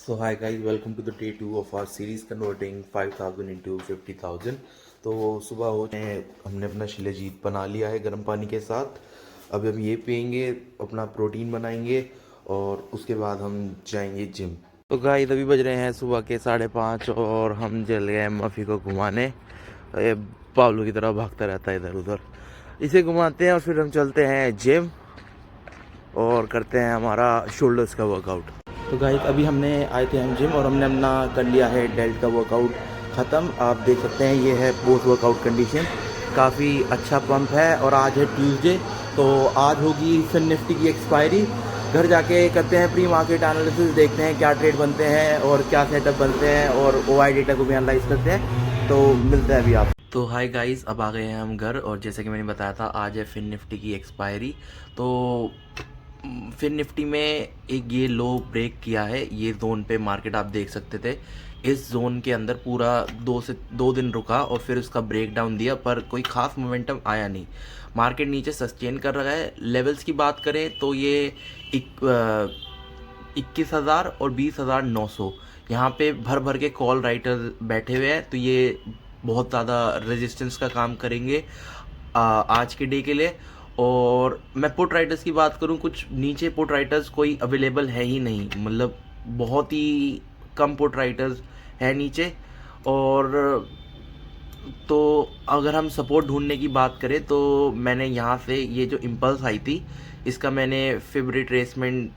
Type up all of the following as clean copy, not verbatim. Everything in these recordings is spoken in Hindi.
So hi guys, welcome to the day 2 of our series converting 5,000 into 50,000। तो सुबह हो गए हैं, हमने अपना शिलेजीत बना लिया है गर्म पानी के साथ। अब हम ये पियेंगे, अपना प्रोटीन बनाएंगे और उसके बाद हम जाएंगे जिम। तो गाइस अभी बज रहे हैं सुबह के 5:30 और हम चल गए हैं मफ़ी को घुमाने। ये पावलो की तरह भागता रहता है इधर उधर, इसे घुमाते हैं और फिर हम चलते हैं जिम और करते हैं हमारा शोल्डर्स का वर्कआउट। तो गाइस अभी हमने आए थे हम जिम और हमने अपना कर लिया है डेल्ट का वर्कआउट ख़त्म। आप देख सकते हैं ये है पोस्ट वर्कआउट कंडीशन, काफ़ी अच्छा पंप है। और आज है ट्यूसडे, तो आज होगी फिन निफ्टी की एक्सपायरी। घर जाके करते हैं प्री मार्केट एनालिसिस, देखते हैं क्या ट्रेड बनते हैं और क्या सेटअप बनते हैं और ओआई डेटा को भी एनालाइज करते हैं। तो मिलते हैं अभी आप। तो हाय गाइस, अब आ गए हैं हम घर और जैसे कि मैंने बताया था आज है फिन निफ्टी की एक्सपायरी। तो फिर निफ्टी में एक ये लो ब्रेक किया है, ये जोन पे मार्केट आप देख सकते थे। इस जोन के अंदर पूरा 2 दिन रुका और फिर उसका ब्रेक डाउन दिया, पर कोई खास मोमेंटम आया नहीं। मार्केट नीचे सस्टेन कर रहा है। लेवल्स की बात करें तो ये 21,000 और 20,900 यहाँ पे भर भर के कॉल राइटर बैठे हुए हैं, तो ये बहुत ज़्यादा रेजिस्टेंस का काम करेंगे आज के डे के लिए। और मैं पुट राइटर्स की बात करूं, कुछ नीचे पुट राइटर्स कोई अवेलेबल है ही नहीं, मतलब बहुत ही कम पुट राइटर्स है नीचे। और तो अगर हम सपोर्ट ढूंढने की बात करें तो मैंने यहाँ से ये जो इम्पल्स आई थी इसका मैंने फिब रिट्रेसमेंट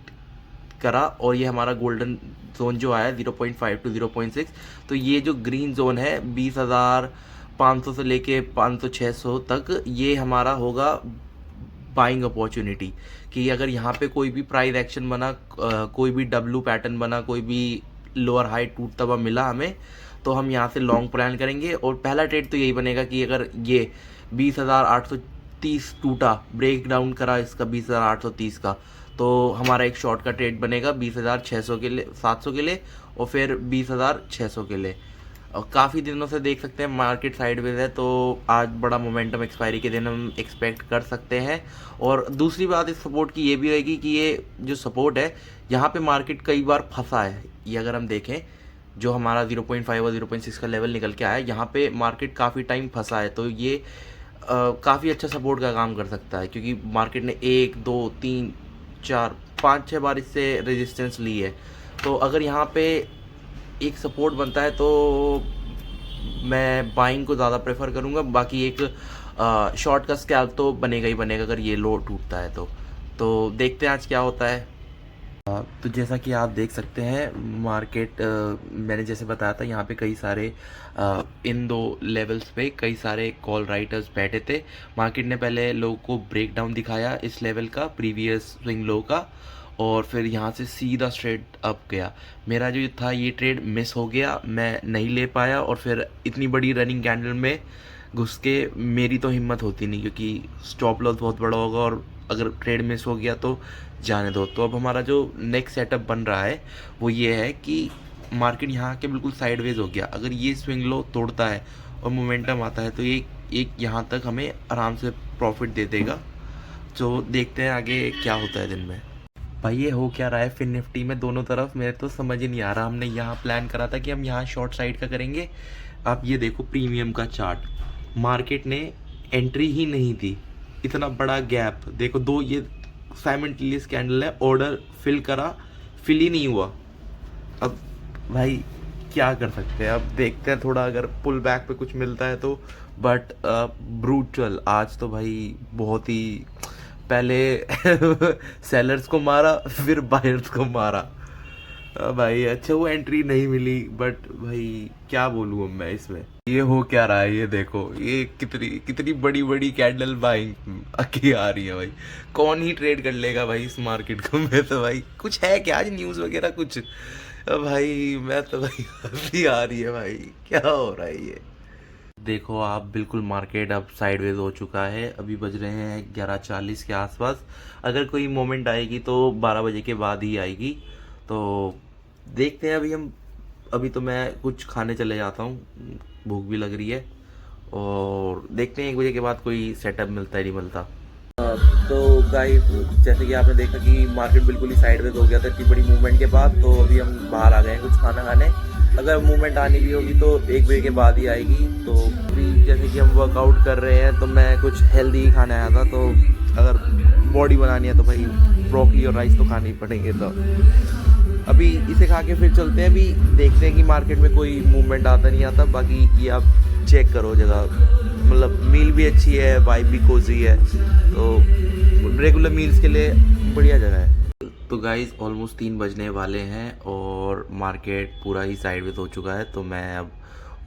करा और ये हमारा गोल्डन जोन जो आया 0.5 to 0.6। तो ये जो ग्रीन जोन है 20,500 से लेके 500-600 तक, ये हमारा होगा बाइंग अपॉर्चुनिटी। कि अगर यहाँ पे कोई भी प्राइस एक्शन बना, कोई भी डब्लू पैटर्न बना, कोई भी लोअर हाई टूटता हुआ मिला हमें, तो हम यहाँ से लॉन्ग प्लान करेंगे। और पहला ट्रेड तो यही बनेगा कि अगर ये 20,830 टूटा, ब्रेक डाउन करा इसका 20,830 का, तो हमारा एक शॉर्ट का ट्रेड बनेगा 20,600 के लिए, 700 के लिए और फिर 20,600 के लिए। और काफ़ी दिनों से देख सकते हैं मार्केट साइडवेज है, तो आज बड़ा मोमेंटम एक्सपायरी के दिन हम एक्सपेक्ट कर सकते हैं। और दूसरी बात इस सपोर्ट की ये भी रहेगी कि ये जो सपोर्ट है यहाँ पे मार्केट कई बार फंसा है। ये अगर हम देखें जो हमारा 0.5 और 0.6 का लेवल निकल के आया, यहाँ पे मार्केट काफ़ी टाइम फंसा है, तो ये काफ़ी अच्छा सपोर्ट का काम कर सकता है। क्योंकि मार्केट ने 1 2 3 4 5 6 बार इससे रेजिस्टेंस ली है। तो अगर यहाँ पे एक सपोर्ट बनता है तो मैं बाइंग को ज़्यादा प्रेफर करूँगा। बाकी एक शॉर्ट का स्कैल्प तो बनेगा ही बनेगा अगर ये लो टूटता है तो देखते हैं आज क्या होता है। तो जैसा कि आप देख सकते हैं मार्केट, मैंने जैसे बताया था यहाँ पे कई सारे इन दो लेवल्स पे कई सारे कॉल राइटर्स बैठे थे। मार्केट ने पहले लोगों को ब्रेक डाउन दिखाया इस लेवल का, प्रीवियस स्विंग लो का, और फिर यहाँ से सीधा स्ट्रेट अप गया। मेरा जो था ये ट्रेड मिस हो गया, मैं नहीं ले पाया और फिर इतनी बड़ी रनिंग कैंडल में घुस के मेरी तो हिम्मत होती नहीं, क्योंकि स्टॉप लॉस बहुत बड़ा होगा और अगर ट्रेड मिस हो गया तो जाने दो। तो अब हमारा जो नेक्स्ट सेटअप बन रहा है वो ये है कि मार्केट यहाँ के बिल्कुल साइडवेज हो गया। अगर ये स्विंग लो तोड़ता है और मोमेंटम आता है तो ये एक यहाँ तक हमें आराम से प्रॉफिट दे देगा। तो देखते हैं आगे क्या होता है दिन में। भाई ये हो क्या रहा है फिन निफ्टी में दोनों तरफ, मेरे तो समझ ही नहीं आ रहा। हमने यहाँ प्लान करा था कि हम यहाँ शॉर्ट साइड का करेंगे। आप ये देखो प्रीमियम का चार्ट, मार्केट ने एंट्री ही नहीं दी, इतना बड़ा गैप देखो। दो ये साइमल्टेनियस कैंडल है, ऑर्डर फिल करा, फिल ही नहीं हुआ। अब भाई क्या कर सकते हैं, अब देखते हैं थोड़ा अगर पुल बैक पे कुछ मिलता है तो। बट ब्रूटल आज तो भाई बहुत ही, पहले सेलर्स को मारा फिर बायर्स को मारा। भाई अच्छा वो एंट्री नहीं मिली, बट भाई क्या बोलूँ अब मैं इसमें। ये हो क्या रहा है, ये देखो ये कितनी कितनी बड़ी बड़ी कैंडल बाइंग की आ रही है। भाई कौन ही ट्रेड कर लेगा भाई इस मार्केट को में, तो भाई कुछ है क्या आज न्यूज़ वगैरह कुछ। भाई मैं तो भाई हंसी आ रही है भाई, क्या हो रहा है ये। देखो आप बिल्कुल मार्केट अब साइडवेज हो चुका है। अभी बज रहे हैं 11:40 के आसपास। अगर कोई मोमेंट आएगी तो 12 बजे के बाद ही आएगी। तो देखते हैं अभी तो मैं कुछ खाने चले जाता हूँ, भूख भी लग रही है, और देखते हैं 1 बजे के बाद कोई सेटअप मिलता है नहीं मिलता। तो गाइस जैसे कि आपने देखा कि मार्केट बिल्कुल ही साइडवेज हो गया था इतनी बड़ी मूवमेंट के बाद, तो अभी हम बाहर आ गए हैं कुछ खाना खाने। अगर मूवमेंट आनी भी होगी तो 1 बजे के बाद ही आएगी। तो अभी जैसे कि हम वर्कआउट कर रहे हैं तो मैं कुछ हेल्दी ही खाने आया था, तो अगर बॉडी बनानी है तो भाई ब्रोकली और राइस तो खाने ही पड़ेंगे। तो अभी इसे खा के फिर चलते हैं। अभी देखते हैं कि मार्केट में कोई मूवमेंट आता नहीं आता। बाकी ये आप चेक करो जगह, मतलब मील भी अच्छी है, वाइब भी कोजी है, तो रेगुलर मील्स के लिए बढ़िया जगह है। तो गाइस ऑलमोस्ट 3 बजने वाले हैं और मार्केट पूरा ही साइडवेज हो चुका है, तो मैं अब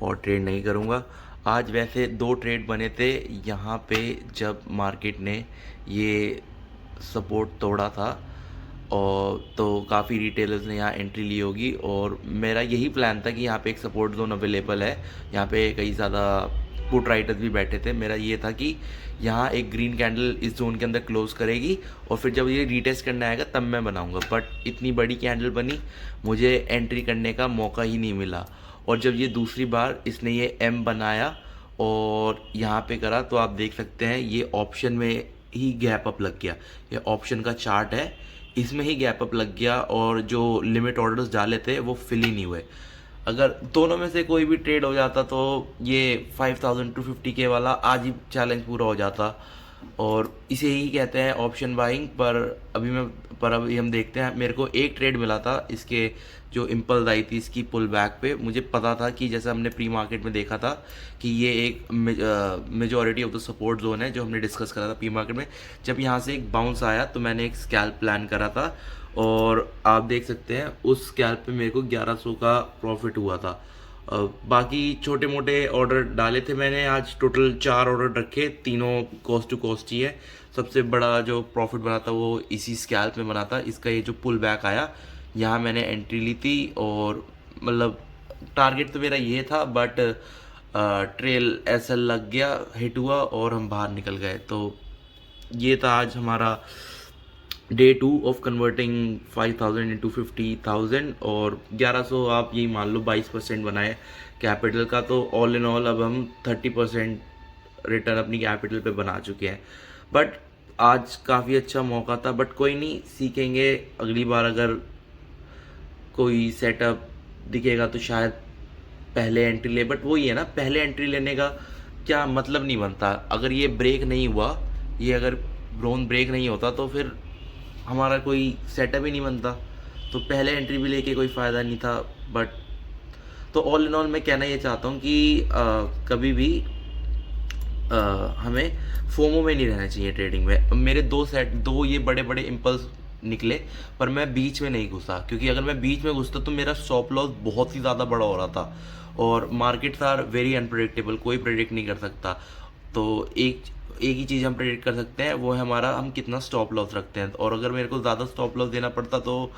और ट्रेड नहीं करूँगा। आज वैसे 2 ट्रेड बने थे यहाँ पे जब मार्केट ने ये सपोर्ट तोड़ा था, और तो काफ़ी रिटेलर्स ने यहाँ एंट्री ली होगी। और मेरा यही प्लान था कि यहाँ पे एक सपोर्ट जोन अवेलेबल है, यहाँ पे कई ज़्यादा पुट राइटर्स भी बैठे थे। मेरा ये था कि यहाँ एक ग्रीन कैंडल इस जोन के अंदर क्लोज करेगी और फिर जब ये रीटेस्ट करने आएगा तब मैं बनाऊँगा। बट इतनी बड़ी कैंडल बनी, मुझे एंट्री करने का मौका ही नहीं मिला। और जब ये दूसरी बार इसने ये एम बनाया और यहाँ पे करा, तो आप देख सकते हैं ये ऑप्शन में ही गैप अप लग गया। ये ऑप्शन का चार्ट है, इसमें ही गैप अप लग गया और जो लिमिट ऑर्डर्स डाले थे वो फिल ही नहीं हुए। अगर दोनों में से कोई भी ट्रेड हो जाता तो ये 5250K वाला आज ही चैलेंज पूरा हो जाता, और इसे ही कहते हैं ऑप्शन बाइंग। पर अभी हम देखते हैं। मेरे को एक ट्रेड मिला था इसके, जो इम्पल्स आई थी इसकी पुल बैक पे। मुझे पता था कि जैसे हमने प्री मार्केट में देखा था कि ये एक majority of the support zone है, जो हमने डिस्कस करा था प्री मार्केट में। जब यहाँ से एक बाउंस आया तो मैंने एक स्कैल्प प्लान करा था, और आप देख सकते हैं उस स्कैल्प पे मेरे को 1100 का प्रॉफिट हुआ था। बाकी छोटे मोटे ऑर्डर डाले थे मैंने। आज टोटल 4 ऑर्डर रखे, तीनों कॉस्ट टू कॉस्ट ही है। सबसे बड़ा जो प्रॉफिट बना था वो इसी स्कैल्प में बना था। इसका ये जो पुल बैक आया, यहाँ मैंने एंट्री ली थी, और मतलब टारगेट तो मेरा ये था, बट ट्रेल ऐसा लग गया, हिट हुआ और हम बाहर निकल गए। तो ये था आज हमारा डे 2 ऑफ कन्वर्टिंग 5000 इंटू 50,000, और 1100 आप यही मान लो 22% बनाए कैपिटल का। तो ऑल इन ऑल अब हम 30% रिटर्न अपनी कैपिटल पे बना चुके हैं। बट आज काफ़ी अच्छा मौका था, बट कोई नहीं, सीखेंगे अगली बार। अगर कोई सेटअप दिखेगा तो शायद पहले एंट्री ले, बट वही है ना, पहले एंट्री लेने का क्या मतलब नहीं बनता। अगर ये ब्रेक नहीं हुआ, ये अगर ब्रोन ब्रेक नहीं होता तो फिर हमारा कोई सेटअप ही नहीं बनता, तो पहले एंट्री भी लेके कोई फ़ायदा नहीं था। बट तो ऑल इन ऑल मैं कहना ये चाहता हूँ कि कभी भी हमें फोमो में नहीं रहना चाहिए ट्रेडिंग में। मेरे दो ये बड़े बड़े इम्पल्स निकले, पर मैं बीच में नहीं घुसा, क्योंकि अगर मैं बीच में घुसता तो मेरा स्टॉप लॉस बहुत ही ज़्यादा बड़ा हो रहा था। और मार्केट्स आर वेरी अनप्रेडिक्टेबल, कोई प्रेडिक्ट नहीं कर सकता। तो एक ही चीज़ हम प्रेडिक्ट कर सकते हैं, वो है हमारा हम कितना स्टॉप लॉस रखते हैं। और अगर मेरे को ज़्यादा स्टॉप लॉस देना पड़ता तो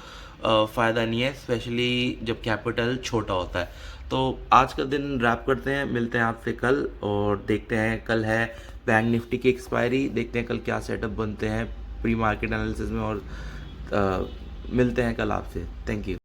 फ़ायदा नहीं है, स्पेशली जब कैपिटल छोटा होता है। तो आज का दिन रैप करते हैं, मिलते हैं आपसे कल, और देखते हैं कल है बैंक निफ्टी की एक्सपायरी, देखते हैं कल क्या सेटअप बनते हैं प्री मार्केट एनालिसिस में, और मिलते हैं कल आपसे। Thank you.